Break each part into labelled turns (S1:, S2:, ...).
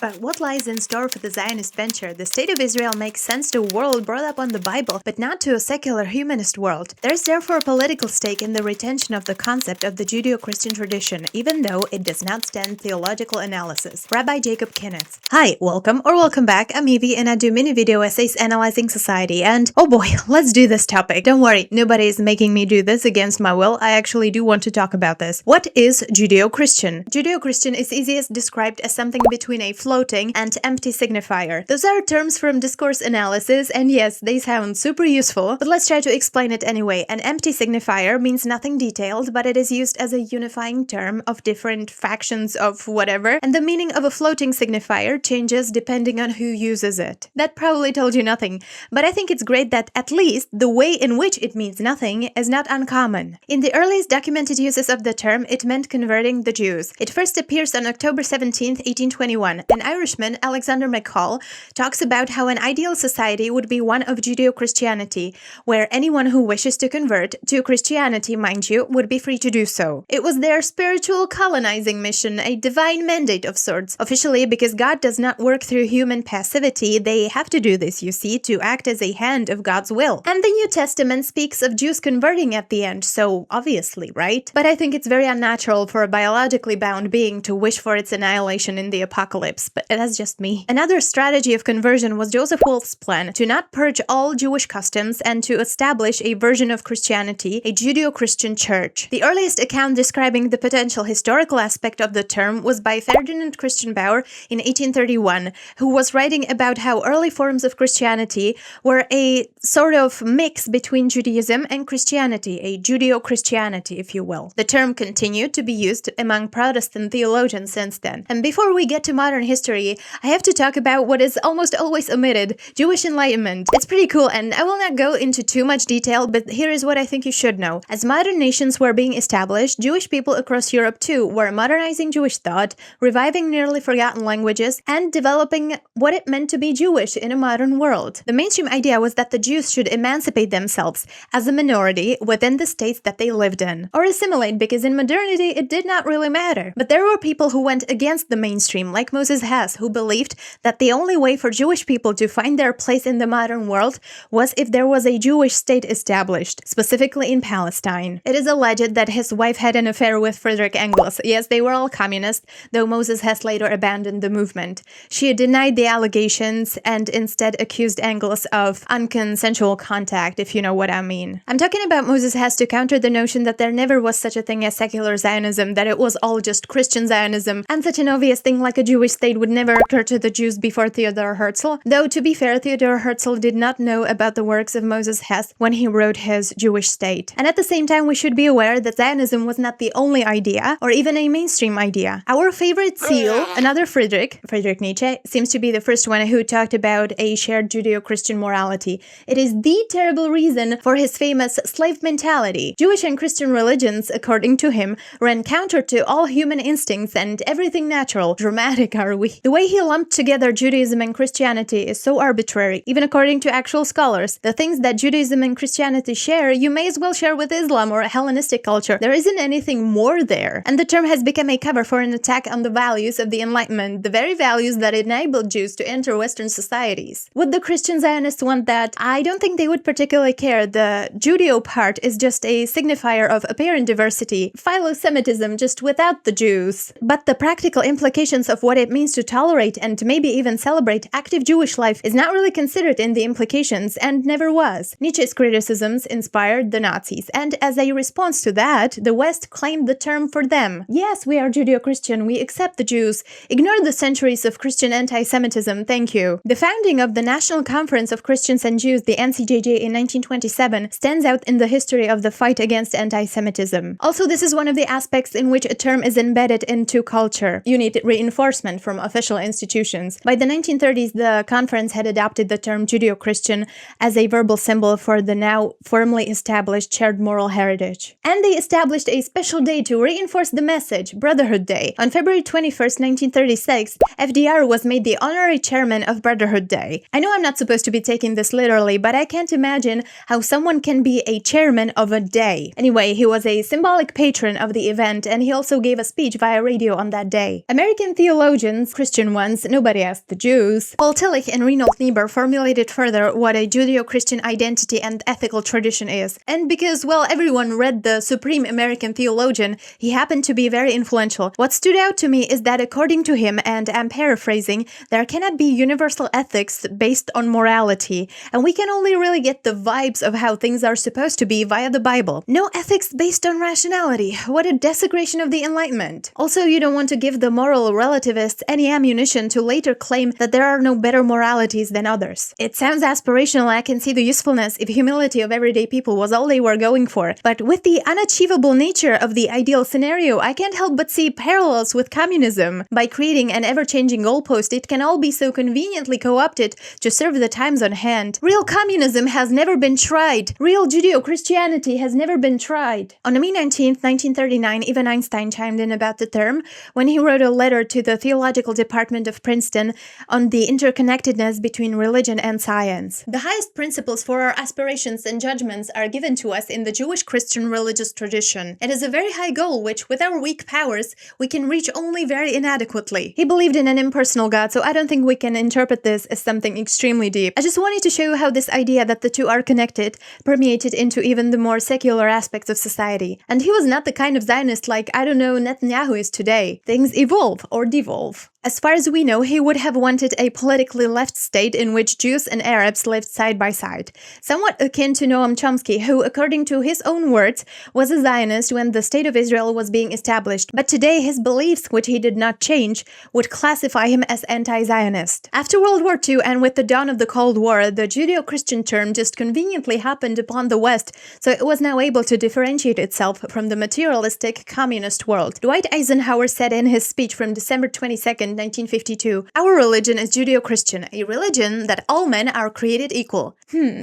S1: But what lies in store for the Zionist venture? The state of Israel makes sense to a world brought up on the Bible, but not to a secular humanist world. There is therefore a political stake in the retention of the concept of the Judeo Christian tradition, even though it does not stand theological analysis. Rabbi Jacob Kenneth. Hi, welcome or welcome back. I'm Evie and I do mini video essays analyzing society, and oh boy, let's do this topic. Don't worry, nobody is making me do this against my will. I actually do want to talk about this. What is Judeo Christian? Judeo Christian is easiest described as something between a floating and empty signifier. Those are terms from discourse analysis, and yes, they sound super useful, but let's try to explain it anyway. An empty signifier means nothing detailed, but it is used as a unifying term of different factions of whatever, and the meaning of a floating signifier changes depending on who uses it. That probably told you nothing, but I think it's great that at least the way in which it means nothing is not uncommon. In the earliest documented uses of the term, it meant converting the Jews. It first appears on October 17, 1821. An Irishman, Alexander McCall, talks about how an ideal society would be one of Judeo-Christianity, where anyone who wishes to convert to Christianity, mind you, would be free to do so. It was their spiritual colonizing mission, a divine mandate of sorts. Officially, because God does not work through human passivity, they have to do this, you see, to act as a hand of God's will. And the New Testament speaks of Jews converting at the end, so obviously, right? But I think it's very unnatural for a biologically bound being to wish for its annihilation in the apocalypse, but that's just me. Another strategy of conversion was Joseph Wolff's plan to not purge all Jewish customs and to establish a version of Christianity, a Judeo-Christian church. The earliest account describing the potential historical aspect of the term was by Ferdinand Christian Bauer in 1831, who was writing about how early forms of Christianity were a sort of mix between Judaism and Christianity, a Judeo-Christianity, if you will. The term continued to be used among Protestant theologians since then. And before we get to modern history, I have to talk about what is almost always omitted, Jewish Enlightenment. It's pretty cool, and I will not go into too much detail, but here is what I think you should know. As modern nations were being established, Jewish people across Europe too were modernizing Jewish thought, reviving nearly forgotten languages, and developing what it meant to be Jewish in a modern world. The mainstream idea was that the Jews should emancipate themselves as a minority within the states that they lived in, or assimilate, because in modernity it did not really matter. But there were people who went against the mainstream, like Moses Hess, who believed that the only way for Jewish people to find their place in the modern world was if there was a Jewish state established, specifically in Palestine. It is alleged that his wife had an affair with Friedrich Engels. Yes, they were all communists, though Moses Hess later abandoned the movement. She denied the allegations and instead accused Engels of unconsensual contact, if you know what I mean. I'm talking about Moses Hess to counter the notion that there never was such a thing as secular Zionism, that it was all just Christian Zionism, and such an obvious thing like a Jewish state would never occur to the Jews before Theodor Herzl, though to be fair, Theodor Herzl did not know about the works of Moses Hess when he wrote his Jewish state. And at the same time, we should be aware that Zionism was not the only idea, or even a mainstream idea. Our favorite seal, another Friedrich Nietzsche, seems to be the first one who talked about a shared Judeo-Christian morality. It is the terrible reason for his famous slave mentality. Jewish and Christian religions, according to him, ran counter to all human instincts and everything natural. Dramatic, are we? The way he lumped together Judaism and Christianity is so arbitrary, even according to actual scholars. The things that Judaism and Christianity share, you may as well share with Islam or Hellenistic culture. There isn't anything more there. And the term has become a cover for an attack on the values of the Enlightenment, the very values that enabled Jews to enter Western societies. Would the Christian Zionists want that? I don't think they would particularly care. The Judeo part is just a signifier of apparent diversity, philo-Semitism just without the Jews. But the practical implications of what it means to tolerate and maybe even celebrate active Jewish life is not really considered in the implications, and never was. Nietzsche's criticisms inspired the Nazis, and as a response to that, the West claimed the term for them. Yes, we are Judeo-Christian, we accept the Jews. Ignore the centuries of Christian anti-Semitism, thank you. The founding of the National Conference of Christians and Jews, the NCJJ, in 1927 stands out in the history of the fight against anti-Semitism. Also, this is one of the aspects in which a term is embedded into culture. You need reinforcement from official institutions. By the 1930s, the conference had adopted the term Judeo-Christian as a verbal symbol for the now firmly established shared moral heritage. And they established a special day to reinforce the message, Brotherhood Day. On February 21st, 1936, FDR was made the honorary chairman of Brotherhood Day. I know I'm not supposed to be taking this literally, but I can't imagine how someone can be a chairman of a day. Anyway, he was a symbolic patron of the event, and he also gave a speech via radio on that day. American theologians Christian ones, nobody asked the Jews. Paul Tillich and Reinhold Niebuhr formulated further what a Judeo-Christian identity and ethical tradition is. And because, well, everyone read the supreme American theologian, he happened to be very influential. What stood out to me is that according to him, and I'm paraphrasing, there cannot be universal ethics based on morality, and we can only really get the vibes of how things are supposed to be via the Bible. No ethics based on rationality. What a desecration of the Enlightenment. Also, you don't want to give the moral relativists any ammunition to later claim that there are no better moralities than others. It sounds aspirational. I can see the usefulness if humility of everyday people was all they were going for, but with the unachievable nature of the ideal scenario, I can't help but see parallels with communism. By creating an ever-changing goalpost, it can all be so conveniently co-opted to serve the times on hand. Real communism has never been tried. Real Judeo-Christianity has never been tried. On May 19, 1939, even Einstein chimed in about the term when he wrote a letter to the theological department of Princeton on the interconnectedness between religion and science. The highest principles for our aspirations and judgments are given to us in the Jewish Christian religious tradition. It is a very high goal which, with our weak powers, we can reach only very inadequately. He believed in an impersonal God, so I don't think we can interpret this as something extremely deep. I just wanted to show you how this idea that the two are connected permeated into even the more secular aspects of society. And he was not the kind of Zionist like, I don't know, Netanyahu is today. Things evolve or devolve. As far as we know, he would have wanted a politically left state in which Jews and Arabs lived side by side. Somewhat akin to Noam Chomsky, who, according to his own words, was a Zionist when the State of Israel was being established. But today, his beliefs, which he did not change, would classify him as anti-Zionist. After World War II and with the dawn of the Cold War, the Judeo-Christian term just conveniently happened upon the West, so it was now able to differentiate itself from the materialistic communist world. Dwight Eisenhower said in his speech from December 22nd, 1952, "Our religion is Judeo-Christian, a religion that all men are created equal."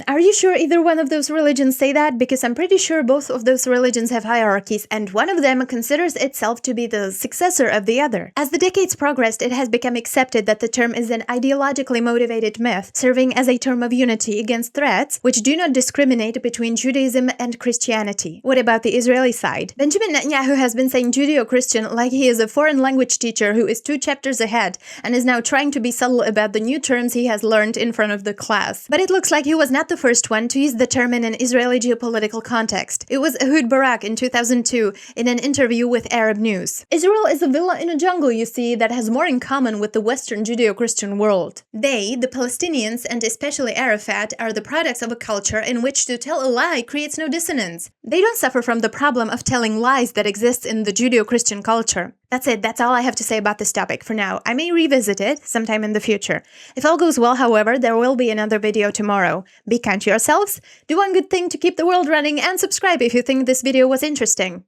S1: Are you sure either one of those religions say that? Because I'm pretty sure both of those religions have hierarchies, and one of them considers itself to be the successor of the other. As the decades progressed, it has become accepted that the term is an ideologically motivated myth, serving as a term of unity against threats which do not discriminate between Judaism and Christianity. What about the Israeli side? Benjamin Netanyahu has been saying Judeo-Christian like he is a foreign language teacher who is 2 chapters ahead and is now trying to be subtle about the new terms he has learned in front of the class. But it looks like he was not the first one to use the term in an Israeli geopolitical context. It was Ehud Barak in 2002 in an interview with Arab News. Israel is a villa in a jungle, you see, that has more in common with the Western Judeo-Christian world. They, the Palestinians and especially Arafat, are the products of a culture in which to tell a lie creates no dissonance. They don't suffer from the problem of telling lies that exists in the Judeo-Christian culture. That's it, that's all I have to say about this topic for now. I may revisit it sometime in the future. If all goes well, however, there will be another video tomorrow. Be kind to yourselves, do one good thing to keep the world running, and subscribe if you think this video was interesting.